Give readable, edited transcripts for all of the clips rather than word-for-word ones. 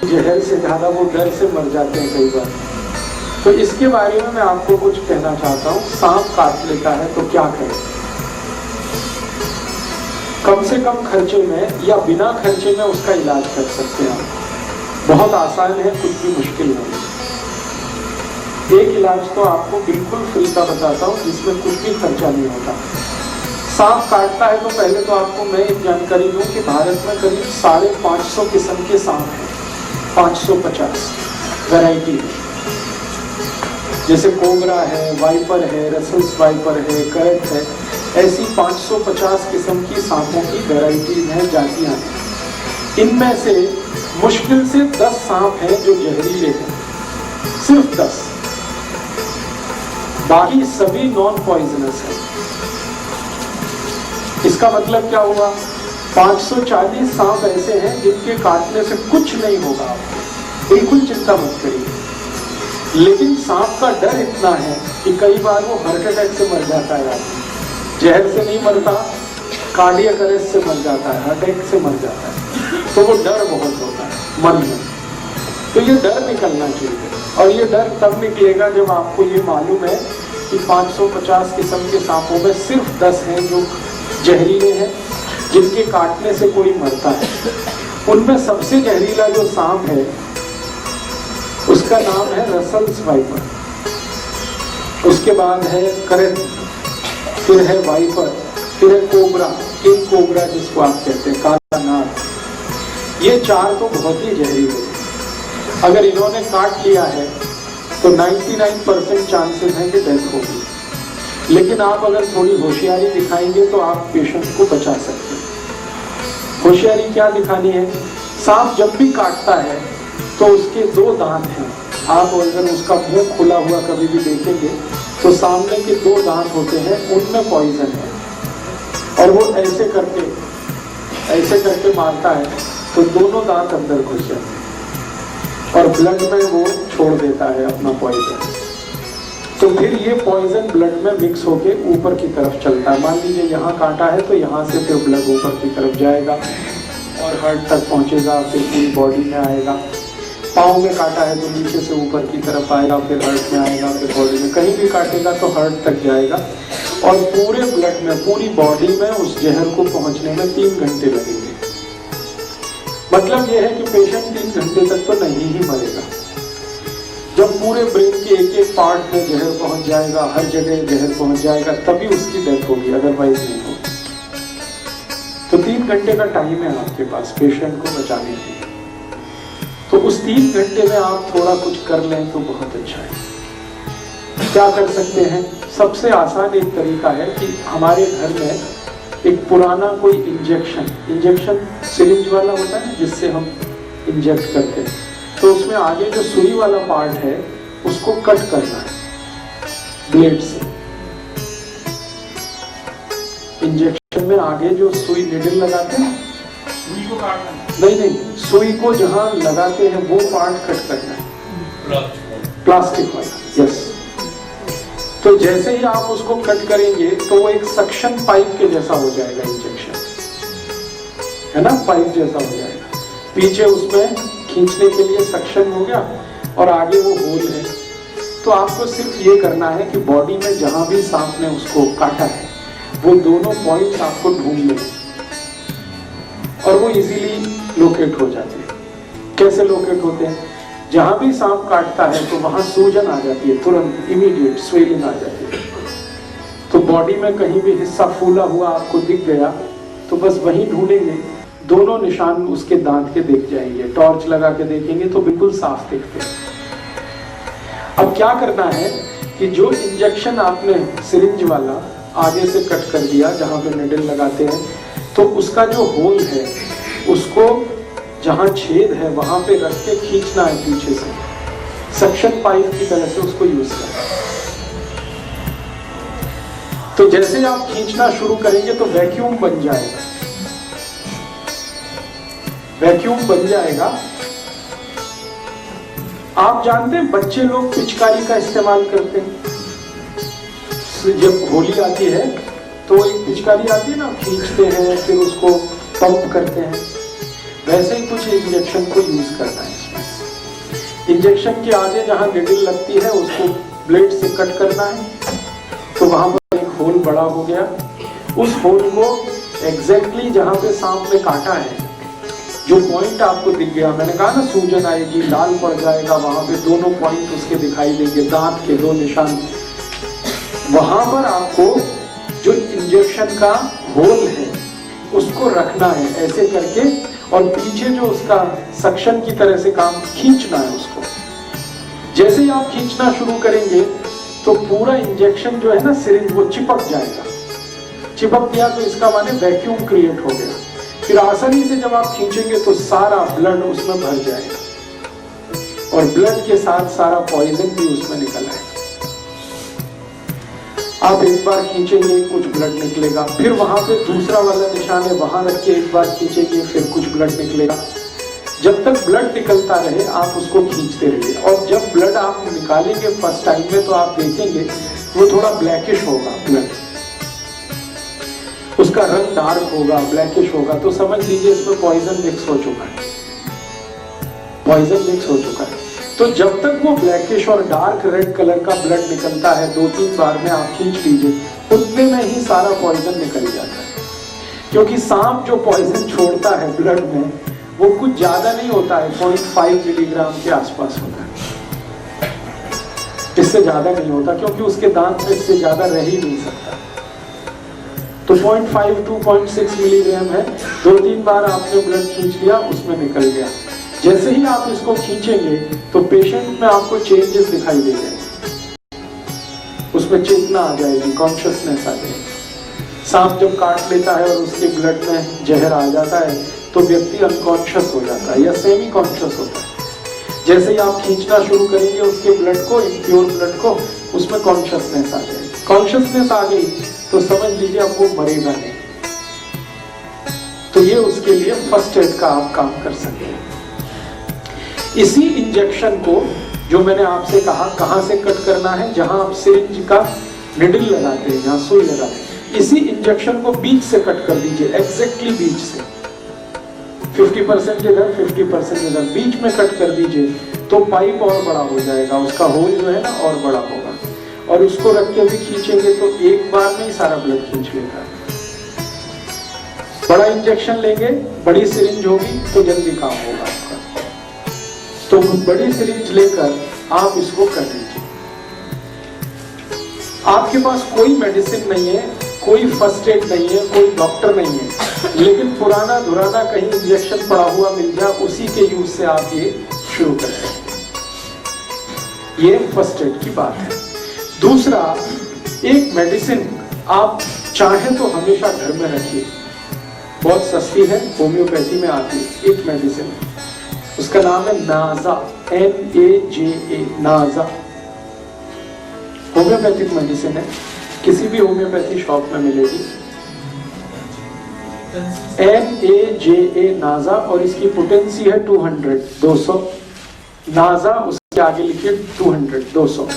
जहर से ज्यादा वो डर से मर जाते हैं कई बार। तो इसके बारे में मैं आपको कुछ कहना चाहता हूँ। सांप काट लेता है तो क्या करें? कम से कम खर्चे में या बिना खर्चे में उसका इलाज कर सकते हैं आप। बहुत आसान है, कुछ भी मुश्किल नहीं। एक इलाज तो आपको बिल्कुल फ्री का बताता हूँ जिसमें कुछ भी खर्चा नहीं होता। सांप काटता है तो पहले तो आपको मैं एक जानकारी दूं कि भारत में करीब 550 किस्म के सांप हैं। 550 वैरायटी, जैसे कोबरा है, वाइपर है, रसल्स वाइपर है, करट है, ऐसी 550 किस्म की सांपों की वैरायटी हैं, जातियां हैं। इनमें से मुश्किल से 10 सांप हैं जो जहरीले हैं, सिर्फ 10। बाकी सभी नॉन पॉइजनस हैं। इसका मतलब क्या हुआ? 540 सांप ऐसे हैं जिनके काटने से कुछ नहीं होगा, आपको बिल्कुल चिंता मत करिए। लेकिन सांप का डर इतना है कि कई बार वो हार्ट अटैक से मर जाता है आदमी। जहर से नहीं मरता, कार्डियक अरेस्ट से मर जाता है, हार्ट अटैक से मर जाता है। तो वो डर बहुत होता है मन में। तो ये डर निकलना चाहिए, और ये डर तब निकलेगा जब आपको ये मालूम है कि 550 किस्म के सांपों में सिर्फ 10 हैं जो जहरीले हैं, जिनके काटने से कोई मरता है। उनमें सबसे जहरीला जो सांप है उसका नाम है रसल्स वाइपर, उसके बाद है करट, फिर है वाइपर, फिर है कोबरा, किंग कोबरा जिसको आप कहते हैं, काला नाग। ये 4 तो बहुत ही जहरीले हैं। अगर इन्होंने काट लिया है तो 99% चांसेस हैं कि डेथ होगी। लेकिन आप अगर थोड़ी होशियारी दिखाएंगे तो आप पेशेंट को बचा सकते हैं। होशियारी क्या दिखानी है? सांप जब भी काटता है तो उसके 2 दांत हैं। आप अगर उसका मुंह खुला हुआ कभी भी देखेंगे तो सामने के 2 दांत होते हैं, उनमें पॉइजन है, और वो ऐसे करके मारता है तो दोनों दांत अंदर घुस जाते हैं और ब्लड में वो छोड़ देता है अपना पॉइजन। तो फिर ये पॉइजन ब्लड में मिक्स होके ऊपर की तरफ चलता है। मान लीजिए यहाँ काटा है तो यहाँ से फिर ब्लड ऊपर की तरफ जाएगा और हार्ट तक पहुँचेगा, फिर पूरी बॉडी में आएगा। पाँव में काटा है तो नीचे से ऊपर की तरफ आएगा, फिर हार्ट में आएगा, फिर बॉडी में। कहीं भी काटेगा तो हार्ट तक जाएगा, और पूरे ब्लड में, पूरी बॉडी में उस जहर को पहुँचने में 3 घंटे लगेंगे। मतलब ये है कि पेशेंट 3 घंटे तक तो नहीं ही मरेगा। जब पूरे ब्रेन के एक पार्ट में जहर पहुंच जाएगा, हर जगह जहर पहुंच जाएगा, तभी उसकी डेथ होगी, अदरवाइज नहीं होगी। तो 3 घंटे का टाइम है आपके पास पेशेंट को बचाने के लिए। तो उस 3 घंटे में आप थोड़ा कुछ कर लें तो बहुत अच्छा है। क्या कर सकते हैं? सबसे आसान एक तरीका है कि हमारे घर में एक पुराना कोई इंजेक्शन सिरिंज वाला होता है जिससे हम इंजेक्ट करते हैं, तो उसमें आगे जो सुई वाला पार्ट है उसको कट करना है ब्लेड से। इंजेक्शन में आगे जो सुई निडल लगाते हैं, सुई को काटना नहीं, सुई को जहां लगाते हैं वो पार्ट कट करना है, प्लास्टिक वाला। यस। तो जैसे ही आप उसको कट करेंगे तो वो एक सक्शन पाइप के जैसा हो जाएगा, इंजेक्शन है ना, पाइप जैसा हो जाएगा। पीछे उसमें खींचने के लिए सक्शन हो गया और आगे वो होल है। तो आपको सिर्फ ये करना है कि बॉडी में जहां भी सांप ने उसको काटा है वो दोनों पॉइंट्स आपको ढूंढ लें, और वो इजीली लोकेट हो जाते हैं। कैसे लोकेट होते हैं? जहां भी सांप काटता है तो वहां सूजन आ जाती है, तुरंत इमीडिएट स्वेलिंग आ जाती है। तो बॉडी में कहीं भी हिस्सा फूला हुआ आपको दिख गया तो बस वहीं ढूंढेंगे, दोनों निशान उसके दांत के दिख जाएंगे। टॉर्च लगा के देखेंगे तो बिल्कुल साफ दिखते हैं। अब क्या करना है कि जो इंजेक्शन आपने सिरिंज वाला आगे से कट कर दिया जहां पे निडल लगाते हैं, तो उसका जो होल है उसको जहां छेद है वहां पे रख के खींचना है पीछे से, सक्शन पाइप की तरह से उसको यूज करना। तो जैसे ही आप खींचना शुरू करेंगे तो वैक्यूम बन जाएगा, वैक्यूम बन जाएगा। आप जानते हैं बच्चे लोग पिचकारी का इस्तेमाल करते हैं। जब होली आती है तो एक पिचकारी आती है ना, खींचते हैं फिर उसको पंप करते हैं। वैसे ही कुछ इंजेक्शन को यूज करना है इसमें। इंजेक्शन के आगे जहां निडल लगती है उसको ब्लेड से कट करना है, तो वहां पर एक होल बड़ा हो गया। उस होल को एग्जैक्टली जहां पे सांप ने काटा है, जो पॉइंट आपको दिख गया, मैंने कहा ना सूजन आएगी, लाल पड़ जाएगा, वहां पे दोनों पॉइंट उसके दिखाई देंगे, दांत के 2 निशान, वहां पर आपको जो इंजेक्शन का होल है उसको रखना है ऐसे करके, और पीछे जो उसका सक्शन की तरह से काम खींचना है उसको। जैसे ही आप खींचना शुरू करेंगे तो पूरा इंजेक्शन जो है ना सिरिंज वो चिपक जाएगा। चिपक गया तो इसका माने वैक्यूम क्रिएट हो गया। फिर आसानी से जब आप खींचेंगे तो सारा ब्लड उसमें भर जाएगा, और ब्लड के साथ सारा पॉइजन भी उसमें निकल आएगा। आप एक बार खींचेंगे कुछ ब्लड निकलेगा, फिर वहां पे दूसरा वाला निशान है, वहां रख के एक बार खींचेंगे फिर कुछ ब्लड निकलेगा। जब तक ब्लड निकलता रहे आप उसको खींचते रहिए, और जब ब्लड आप निकालेंगे फर्स्ट टाइम में तो आप देखेंगे वो थोड़ा ब्लैकिश होगा ब्लड, उसका रंग डार्क होगा, ब्लैकिश होगा, तो समझ लीजिए इसमें पॉइजन मिक्स हो चुका है, पॉइजन मिक्स हो चुका है। तो जब तक वो ब्लैकिश और डार्क रेड कलर का ब्लड निकलता है 2-3 बार में आप खींच लीजिए, उतने में ही सारा पॉइजन निकल जाता है। क्योंकि सांप जो पॉइजन छोड़ता है ब्लड में वो कुछ ज्यादा नहीं होता है, 0.5 मिलीग्राम के आसपास होता है, इससे ज्यादा नहीं होता, क्योंकि उसके दांत में इससे ज्यादा रह ही नहीं सकता। तो 0.5 to 0.6 मिलीग्राम है। 2-3 बार आपने ब्लड खींच लिया, उसमें निकल गया। जैसे ही आप इसको खींचेंगे तो पेशेंट में आपको चेंजेस दिखाई दे जाएंगे, उसमें चेतना आ जाएगी, कॉन्शियसनेस आ जाएगी। सांप जब काट लेता है और उसके ब्लड में जहर आ जाता है तो व्यक्ति अनकॉन्शियस हो जाता है या सेमी कॉन्शियस होता है। जैसे ही आप खींचना शुरू करेंगे उसके ब्लड को, इम्प्योर ब्लड को, उसमें कॉन्शियसनेस आ जाएगी। कॉन्शियसनेस आ गई तो समझ लीजिए अब वो मरेगा नहीं। तो ये उसके लिए फर्स्ट एड का आप काम कर सकते हैं। इसी इंजेक्शन को जो मैंने आपसे कहा कहां से कट करना है, जहां आप सिरिंज का निडल लगाते हैं, जहां सुई लगाते हैं, इसी इंजेक्शन को बीच से कट कर दीजिए, एग्जैक्टली बीच से, 50% इधर 50% इधर, बीच में कट कर दीजिए तो पाइप और बड़ा हो जाएगा, उसका होल जो है ना और बड़ा होगा, और उसको रख के भी खींचेंगे तो एक बार में ही सारा ब्लड खींच लेगा। बड़ा इंजेक्शन लेंगे, बड़ी सिरिंज होगी तो जल्दी काम होगा आपका। तो बड़ी सिरिंज लेकर आप इसको कर लीजिए। आपके पास कोई मेडिसिन नहीं है, कोई फर्स्ट एड नहीं है, कोई डॉक्टर नहीं है, लेकिन पुराना धुराना कहीं इंजेक्शन पड़ा हुआ मिल जाए, उसी के यूज से आप ये शुरू कर सकते हैं। ये फर्स्ट एड की बात है। दूसरा, एक मेडिसिन आप चाहे तो हमेशा घर में रखिए, बहुत सस्ती है, होम्योपैथी में आती है। एक मेडिसिन, उसका नाम है नाजा, NAJA, नाजा। होम्योपैथिक मेडिसिन है, किसी भी होम्योपैथी शॉप में मिलेगी। NAJA नाजा, और इसकी पोटेंसी है 200। नाजा उसके आगे लिखिए 200।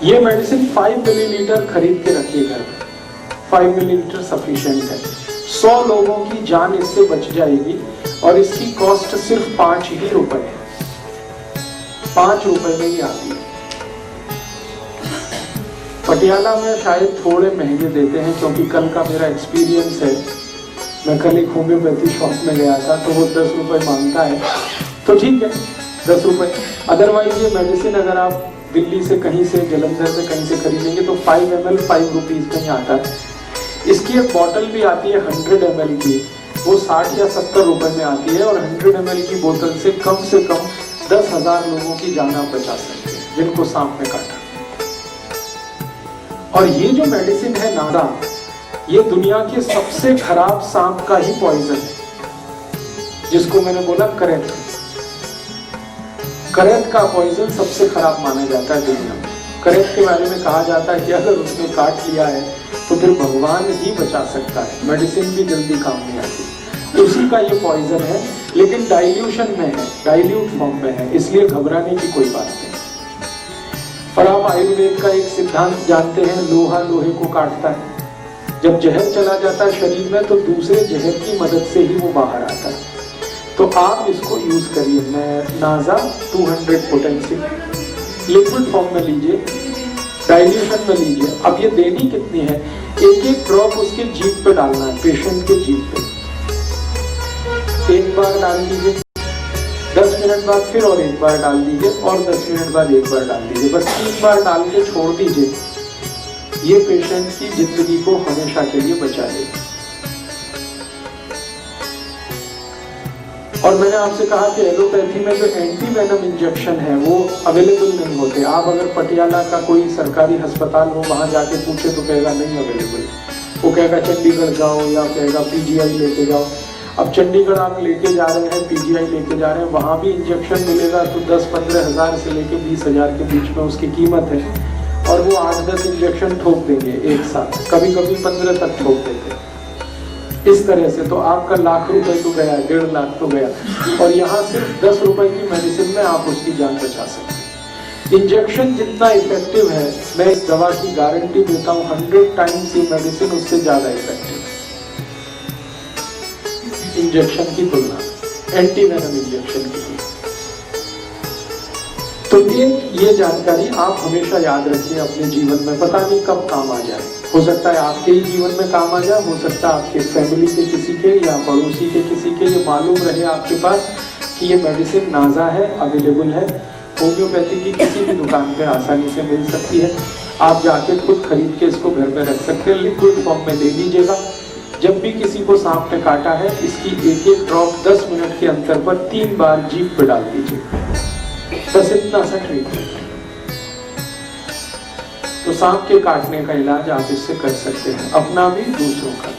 ये मेडिसिन 5 मिलीलीटर खरीद के रखिए घर में, 5 मिलीलीटर सफिशिएंट है। 100 लोगों की जान इससे बच जाएगी, और इसकी कॉस्ट सिर्फ 5 ही रुपए है, 5 रुपए में ही आती है। पटियाला में शायद थोड़े महंगे देते हैं, क्योंकि कल का मेरा एक्सपीरियंस है, मैं कल एक होम्योपैथी शॉप में गया था तो वो 10 रुपए मांगता है, तो ठीक है 10 रुपए। अदरवाइज ये मेडिसिन अगर आप दिल्ली से कहीं से, जलंधर से कहीं से खरीदेंगे तो 5 ml 5 रुपीज में ही आता है। इसकी एक बॉटल भी आती है 100 ml की, वो 60 या 70 रुपए में आती है, और 100 ml की बोतल से कम 10,000 लोगों की जान आप बचा सकते हैं जिनको सांप ने काटा। और ये जो मेडिसिन है नाजा, ये दुनिया के सबसे खराब सांप का ही पॉइजन है, जिसको मैंने बोला करेंट। करेंट का पॉइजन सबसे खराब माना जाता है दुनिया में। करेंट के बारे में कहा जाता है कि अगर उसने काट लिया है तो फिर भगवान ही बचा सकता है, मेडिसिन भी जल्दी काम नहीं आती। उसी का ये पॉइजन है, लेकिन डाइल्यूशन में है, डाइल्यूट फॉर्म में है, इसलिए घबराने की कोई बात नहीं। पर आप आयुर्वेद का एक सिद्धांत जानते हैं, लोहा लोहे को काटता है। जब जहर चला जाता है शरीर में तो दूसरे जहर की मदद से ही वो बाहर आता है। तो आप इसको यूज करिए। नाजा 200 पोटेंसी लिक्विड फॉर्म में लीजिए, डाइल्यूशन में लीजिए। अब ये देनी कितनी है, एक एक ड्रॉप उसके जीभ पे डालना है, पेशेंट के जीभ पे। एक बार डाल दीजिए, 10 मिनट बाद फिर और एक बार डाल दीजिए, और 10 मिनट बाद एक बार डाल दीजिए। बस 3 बार डाल के छोड़ दीजिए। ये पेशेंट की जिंदगी को हमेशा के लिए बचा लेगा। और मैंने आपसे कहा कि एलोपैथी में जो एंटी वेनम इंजेक्शन है वो अवेलेबल नहीं होते। आप अगर पटियाला का कोई सरकारी अस्पताल हो, वहां जाके पूछे तो कहेगा नहीं अवेलेबल। वो कहेगा चंडीगढ़ जाओ, या कहेगा पीजीआई लेके जाओ। अब चंडीगढ़ आप लेके जा रहे हैं, पीजीआई लेके जा रहे हैं, वहां भी इंजेक्शन मिलेगा तो 10-15 हज़ार से लेके 20 हज़ार के बीच में उसकी कीमत है। और वो 8-10 इंजेक्शन ठोक देंगे एक साथ, कभी कभी 15 तक ठोक देते हैं। इस तरह से तो आपका लाख रुपए तो गया, 1.5 लाख तो गया। और यहाँ सिर्फ 10 रुपए की मेडिसिन में आप उसकी जान बचा सकते हैं। इंजेक्शन जितना इफेक्टिव है, मैं इस दवा की गारंटी देता हूँ 100 टाइम्स ये मेडिसिन उससे ज्यादा इफेक्टिव इंजेक्शन की तुलना, एंटी वेनम इंजेक्शन की तुलना। तो ये जानकारी आप हमेशा याद रखिए अपने जीवन में, पता नहीं कब काम आ जाए। हो सकता है आपके ही जीवन में काम आ जाए, हो सकता है आपके फैमिली के किसी के या पड़ोसी के किसी के ये मालूम रहे आपके पास कि ये मेडिसिन नाजा है, अवेलेबल है, होम्योपैथी की किसी भी दुकान पे आसानी से मिल सकती है। आप जाके खुद खरीद के इसको घर में रख सकते हैं, लिक्विड फॉर्म में ले लीजिएगा। जब भी किसी को सांप ने काटा है, इसकी एक एक ड्रॉप 10 मिनट के अंतर पर 3 बार जीभ पे डाल दीजिए। बस इतना सा ट्रीटमेंट। तो सांप के काटने का इलाज आप इससे कर सकते हैं, अपना भी दूसरों का।